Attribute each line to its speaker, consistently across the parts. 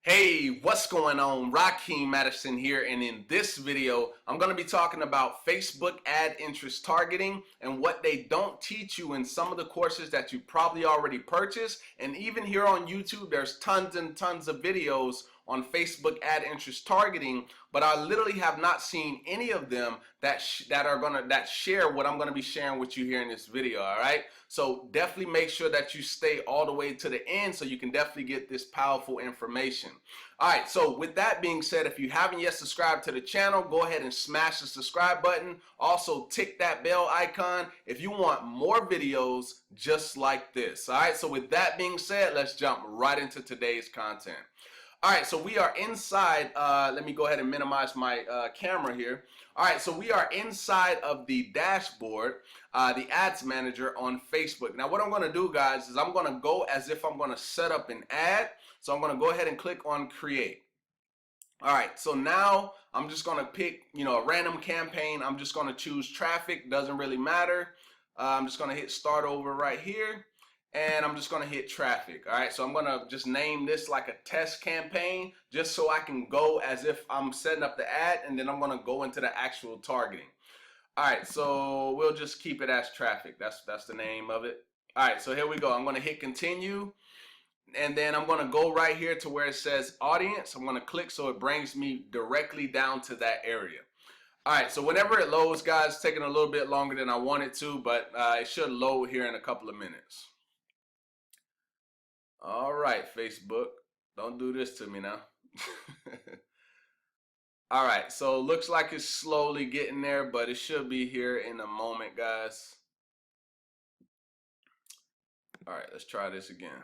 Speaker 1: Hey, what's going on? Rakeem Madison here, and in this video, I'm going to be talking about Facebook ad interest targeting and what they don't teach you in some of the courses that you probably already purchased. And even here on YouTube, there's tons and tons of videos on Facebook ad interest targeting, but I literally have not seen any of them that share what I'm going to be sharing with you here in this video. All right, so definitely make sure that you stay all the way to the end so you can definitely get this powerful information. All right, so with that being said, if you haven't yet subscribed to the channel, go ahead and smash the subscribe button. Also tick that bell icon if you want more videos just like this. All right, so with that being said, let's jump right into today's content. All right, so we are inside, let me go ahead and minimize my camera here. All right, so we are inside of the dashboard, the ads manager on Facebook. Now what I'm gonna do, guys, is I'm gonna go as if I'm gonna set up an ad. So I'm gonna go ahead and click on create. All right, so now I'm just gonna pick, a random campaign. I'm just gonna choose traffic, doesn't really matter. I'm just gonna hit start over right here. And I'm just gonna hit traffic. All right, so I'm gonna just name this like a test campaign just so I can go as if I'm setting up the ad, and then I'm gonna go into the actual targeting. All right, so we'll just keep it as traffic. That's the name of it. All right, so here we go. I'm gonna hit continue, and then I'm gonna go right here to where it says audience. I'm gonna click so it brings me directly down to that area. All right, so whenever it loads, guys, it's taking a little bit longer than I want it to, but it should load here in a couple of minutes. All right, Facebook, don't do this to me now. All right, so looks like it's slowly getting there, but it should be here in a moment, guys. All right, let's try this again.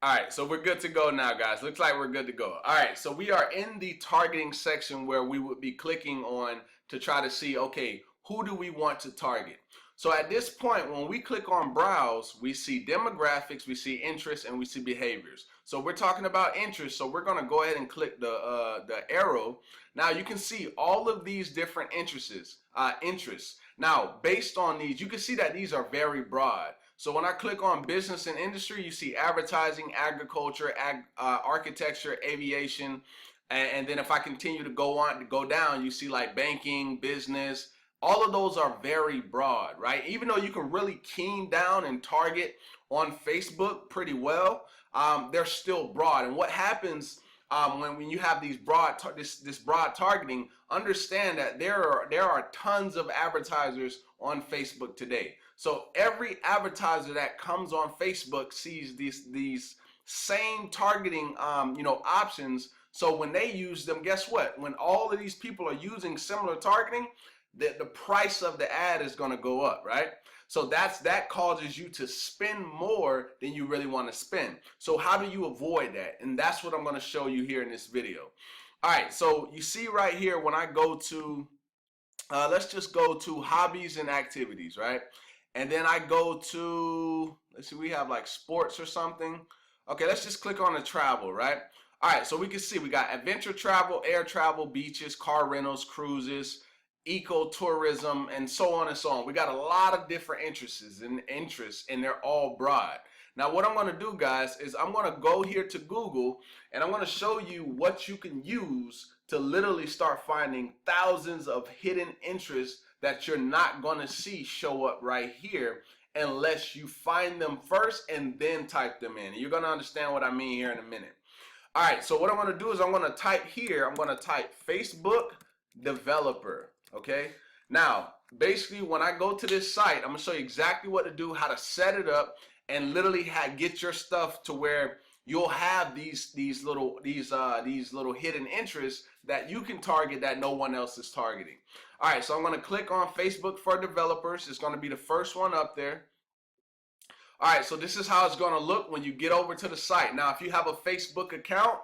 Speaker 1: All right, so we're good to go now, guys. Looks like we're good to go. All right, so we are in the targeting section where we would be clicking on to try to see, okay, who do we want to target? So at this point, when we click on browse, we see demographics, we see interests, and we see behaviors. So we're talking about interests, so we're gonna go ahead and click the arrow. Now you can see all of these different interests. Now, based on these, you can see that these are very broad. So when I click on business and industry, you see advertising, agriculture, architecture, aviation, and then if I continue to go down, you see like banking, business. All of those are very broad, right? Even though you can really keen down and target on Facebook pretty well, they're still broad. And what happens when you have these this broad targeting, understand that there are tons of advertisers on Facebook today. So every advertiser that comes on Facebook sees these same targeting options. So when they use them, guess what? When all of these people are using similar targeting, the price of the ad is going to go up, right? So that causes you to spend more than you really want to spend. So how do you avoid that? And that's what I'm going to show you here in this video. All right, so you see right here when I go to, let's just go to hobbies and activities, right? And then I go to, let's see, we have like sports or something. Okay, let's just click on the travel, right? All right, so we can see we got adventure travel, air travel, beaches, car rentals, cruises, ecotourism, and so on and so on. We got a lot of different interests, and they're all broad. Now what I'm going to do, guys, is I'm going to go here to Google, and I'm going to show you what you can use to literally start finding thousands of hidden interests that you're not going to see show up right here unless you find them first and then type them in. You're going to understand what I mean here in a minute. All right, so what I'm going to do is I'm going to type here, I'm going to type Facebook developer. Okay, now basically when I go to this site, I'm gonna show you exactly what to do, how to set it up, and literally get your stuff to where you'll have these little hidden interests that you can target that no one else is targeting. All right, so I'm gonna click on Facebook for developers. It's gonna be the first one up there. All right, so this is how it's gonna look when you get over to the site. Now, if you have a Facebook account,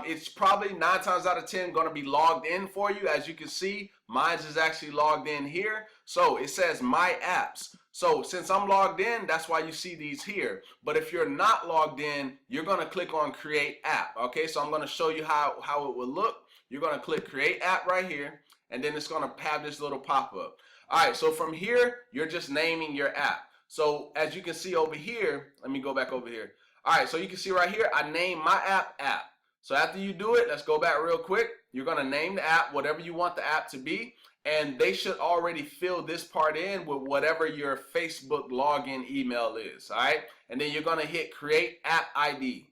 Speaker 1: it's probably 9 times out of 10 going to be logged in for you. As you can see, mine is actually logged in here. So it says my apps. So since I'm logged in, that's why you see these here. But if you're not logged in, you're going to click on create app. Okay, so I'm going to show you how it will look. You're going to click create app right here, and then it's going to have this little pop-up. All right, so from here, you're just naming your app. So as you can see over here, let me go back over here. All right, so you can see right here, I named my app. So after you do it, let's go back real quick. You're gonna name the app whatever you want the app to be, and they should already fill this part in with whatever your Facebook login email is, all right? And then you're gonna hit create app ID.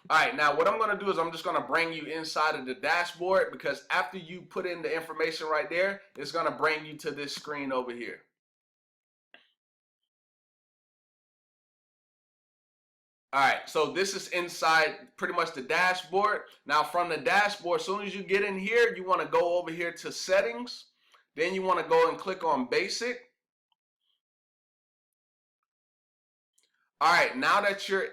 Speaker 1: All right, now what I'm gonna do is I'm just gonna bring you inside of the dashboard, because after you put in the information right there, it's gonna bring you to this screen over here. All right, so this is inside pretty much the dashboard. Now from the dashboard, as soon as you get in here, you want to go over here to settings. Then you want to go and click on basic. All right, now that you're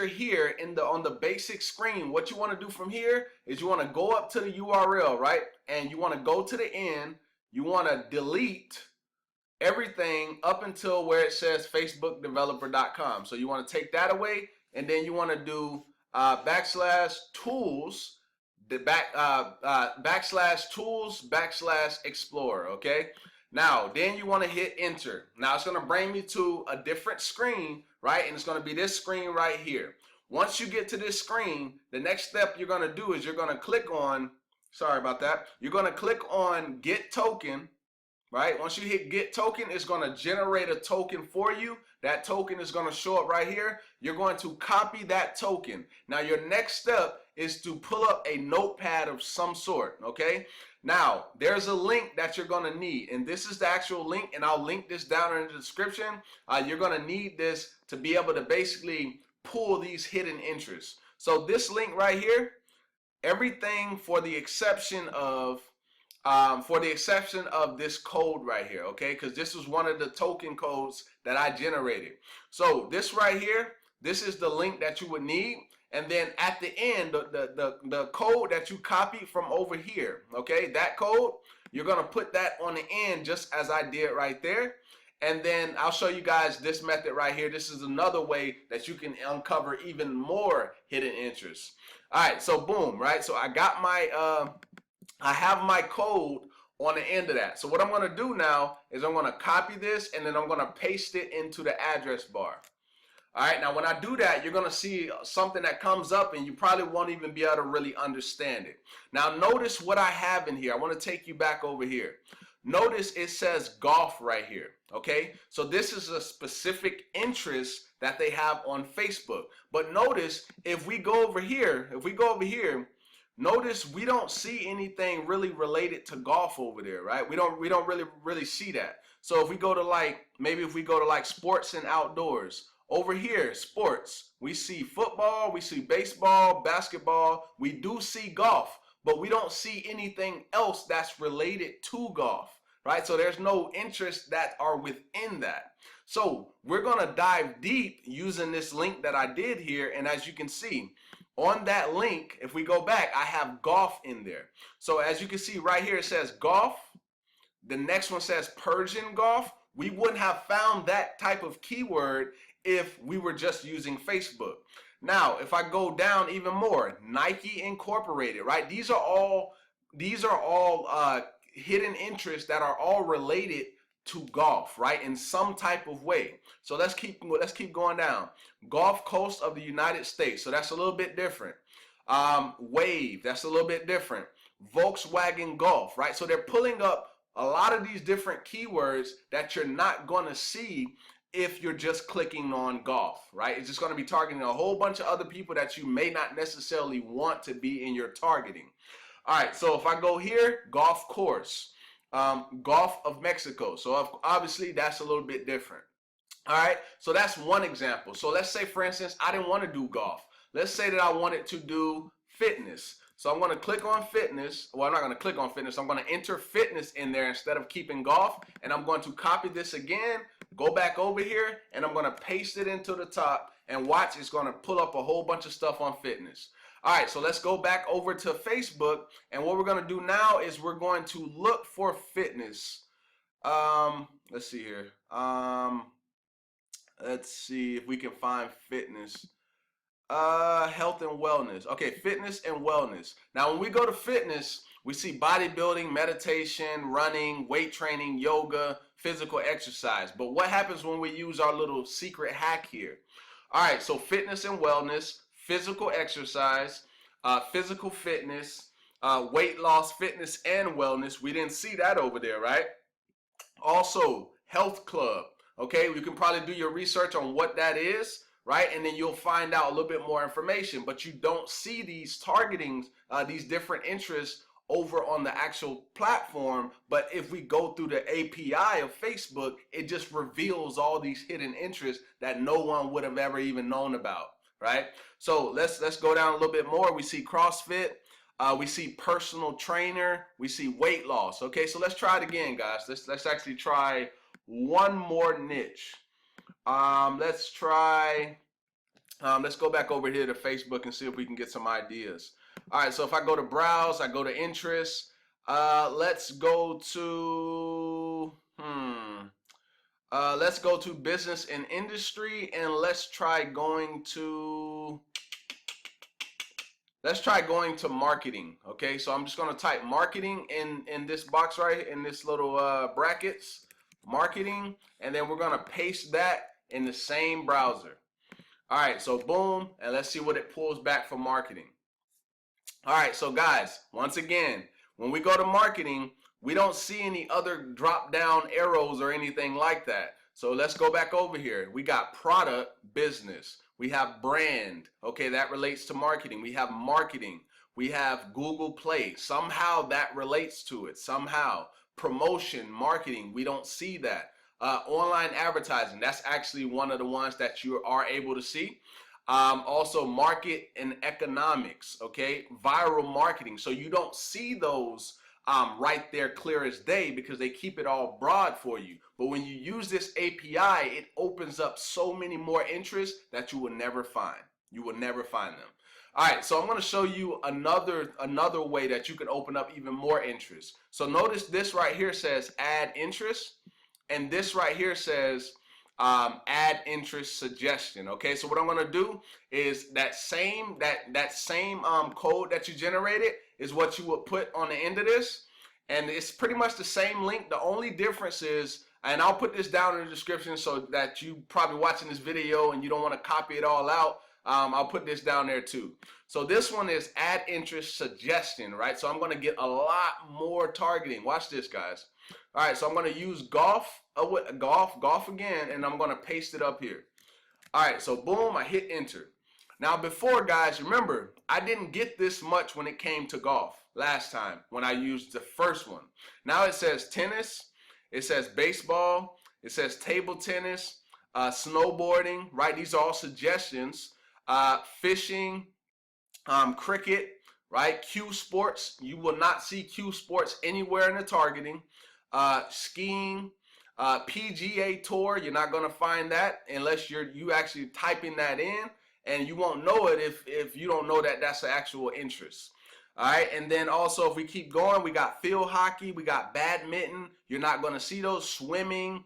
Speaker 1: here on the basic screen, what you want to do from here is you want to go up to the URL, right? And you want to go to the end. You want to delete everything up until where it says facebookdeveloper.com. So you want to take that away, and then you want to do /tools, /explorer, okay? Now, then you want to hit enter. Now it's going to bring me to a different screen, right? And it's going to be this screen right here. Once you get to this screen, the next step you're going to do is you're going to click on, sorry about that, you're going to click on get token. Right? Once you hit get token, it's going to generate a token for you. That token is going to show up right here. You're going to copy that token. Now your next step is to pull up a notepad of some sort, okay? Now there's a link that you're going to need, and this is the actual link, and I'll link this down in the description. You're going to need this to be able to basically pull these hidden interests. So this link right here, everything for the exception of this code right here, okay? Because this is one of the token codes that I generated. So this right here, this is the link that you would need. And then at the end, the code that you copied from over here, okay? That code, you're gonna put that on the end just as I did right there. And then I'll show you guys this method right here. This is another way that you can uncover even more hidden interests. All right, so boom, right? So I got my I have my code on the end of that. So what I'm going to do now is I'm going to copy this, and then I'm going to paste it into the address bar. All right, now when I do that, you're going to see something that comes up, and you probably won't even be able to really understand it. Now notice what I have in here. I want to take you back over here. Notice it says golf right here, okay? So this is a specific interest that they have on Facebook. But notice if we go over here, notice we don't see anything really related to golf over there, right? We don't really see that. So if we go to like sports and outdoors, over here, sports, we see football, we see baseball, basketball, we do see golf, but we don't see anything else that's related to golf, right? So there's no interests that are within that. So we're gonna dive deep using this link that I did here, and as you can see, on that link, if we go back, I have golf in there. So as you can see right here, it says golf. The next one says Persian golf. We wouldn't have found that type of keyword if we were just using Facebook. Now, if I go down even more, Nike Incorporated, right? These are all hidden interests that are all related to golf, right, in some type of way. So let's keep going down. Gulf Coast of the United States, so that's a little bit different. Wave, that's a little bit different. Volkswagen Golf, right? So they're pulling up a lot of these different keywords that you're not going to see if you're just clicking on golf, right? It's just going to be targeting a whole bunch of other people that you may not necessarily want to be in your targeting. All right, so if I go here, golf course. Gulf of Mexico. So obviously that's a little bit different. All right, so that's one example. So let's say, for instance, I didn't want to do golf. Let's say that I wanted to do fitness. So I'm going to click on fitness. Well, I'm not going to click on fitness. I'm going to enter fitness in there instead of keeping golf. And I'm going to copy this again, go back over here, and I'm going to paste it into the top. And watch, it's going to pull up a whole bunch of stuff on fitness. All right, so let's go back over to Facebook, and what we're going to do now is we're going to look for fitness. Let's see here. Let's see if we can find fitness. Health and wellness. Okay, fitness and wellness. Now, when we go to fitness, we see bodybuilding, meditation, running, weight training, yoga, physical exercise. But what happens when we use our little secret hack here? All right, so fitness and wellness, physical exercise, physical fitness, weight loss, fitness and wellness. We didn't see that over there, right? Also, health club. Okay, you can probably do your research on what that is, right? And then you'll find out a little bit more information. But you don't see these targetings, these different interests over on the actual platform. But if we go through the API of Facebook, it just reveals all these hidden interests that no one would have ever even known about, right? So let's go down a little bit more. We see CrossFit. We see personal trainer. We see weight loss. Okay, so let's try it again, guys. Let's actually try one more niche. Let's try. Let's go back over here to Facebook and see if we can get some ideas. All right, so if I go to browse, I go to interests. Let's go to let's go to business and industry, and let's try going to marketing. Okay, so I'm just going to type marketing in this box right in this little brackets, marketing, and then we're going to paste that in the same browser. All right, so boom, and let's see what it pulls back for marketing. All right, so guys, once again, when we go to marketing, we don't see any other drop down arrows or anything like that. So let's go back over here. We got product, business. We have brand. Okay, that relates to marketing. We have marketing. We have Google Play. Somehow that relates to it. Somehow. Promotion, marketing, we don't see that. Online advertising, that's actually one of the ones that you are able to see. Also market and economics, okay? Viral marketing. So you don't see those right there clear as day because they keep it all broad for you. But when you use this API, it opens up so many more interests that you will never find. You will never find them. All right, so I'm going to show you another way that you can open up even more interest. So notice this right here says add interest, and this right here says add interest suggestion. Okay, so what I'm going to do is that same code that you generated is what you would put on the end of this, and it's pretty much the same link. The only difference is, and I'll put this down in the description so that you probably watching this video and you don't want to copy it all out. I'll put this down there too. So this one is add interest suggestion, right? So I'm going to get a lot more targeting. Watch this, guys. All right, so I'm going to use golf again, and I'm going to paste it up here. All right, so boom, I hit enter. Now before, guys, remember, I didn't get this much when it came to golf last time when I used the first one. Now it says tennis, it says baseball, it says table tennis, snowboarding, right? These are all suggestions. Fishing, cricket, right? Q Sports, you will not see Q Sports anywhere in the targeting. Skiing, PGA Tour, you're not going to find that unless you actually typing that in, and you won't know it if you don't know that that's the actual interest. All right, and then also if we keep going, we got field hockey, we got badminton, you're not going to see those. Swimming,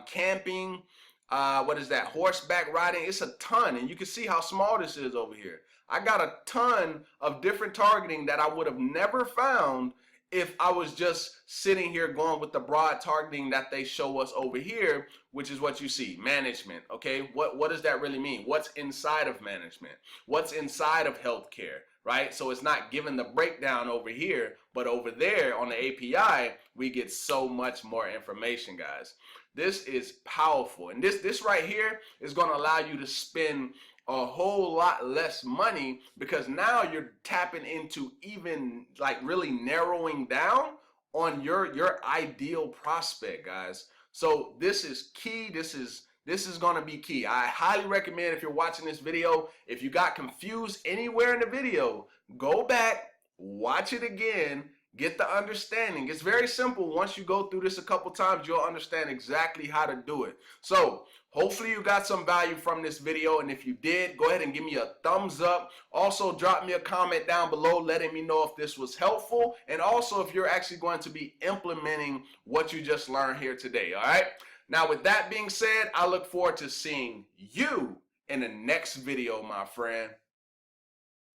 Speaker 1: camping, what is that, horseback riding. It's a ton, and you can see how small this is over here. I got a ton of different targeting that I would have never found if I was just sitting here going with the broad targeting that they show us over here, which is what you see, management. Okay, what does that really mean? What's inside of management? What's inside of healthcare, right? So it's not given the breakdown over here, but over there on the API, we get so much more information, guys. This is powerful, and this right here is going to allow you to spend a whole lot less money, because now you're tapping into even like really narrowing down on your ideal prospect, guys. So this is key. This is going to be key. I highly recommend, if you're watching this video, if you got confused anywhere in the video, go back, watch it again, get the understanding. It's very simple. Once you go through this a couple times, you'll understand exactly how to do it. So hopefully you got some value from this video, and if you did, go ahead and give me a thumbs up. Also drop me a comment down below letting me know if this was helpful, and also if you're actually going to be implementing what you just learned here today. All right, now with that being said, I look forward to seeing you in the next video, my friend.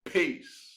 Speaker 1: Peace.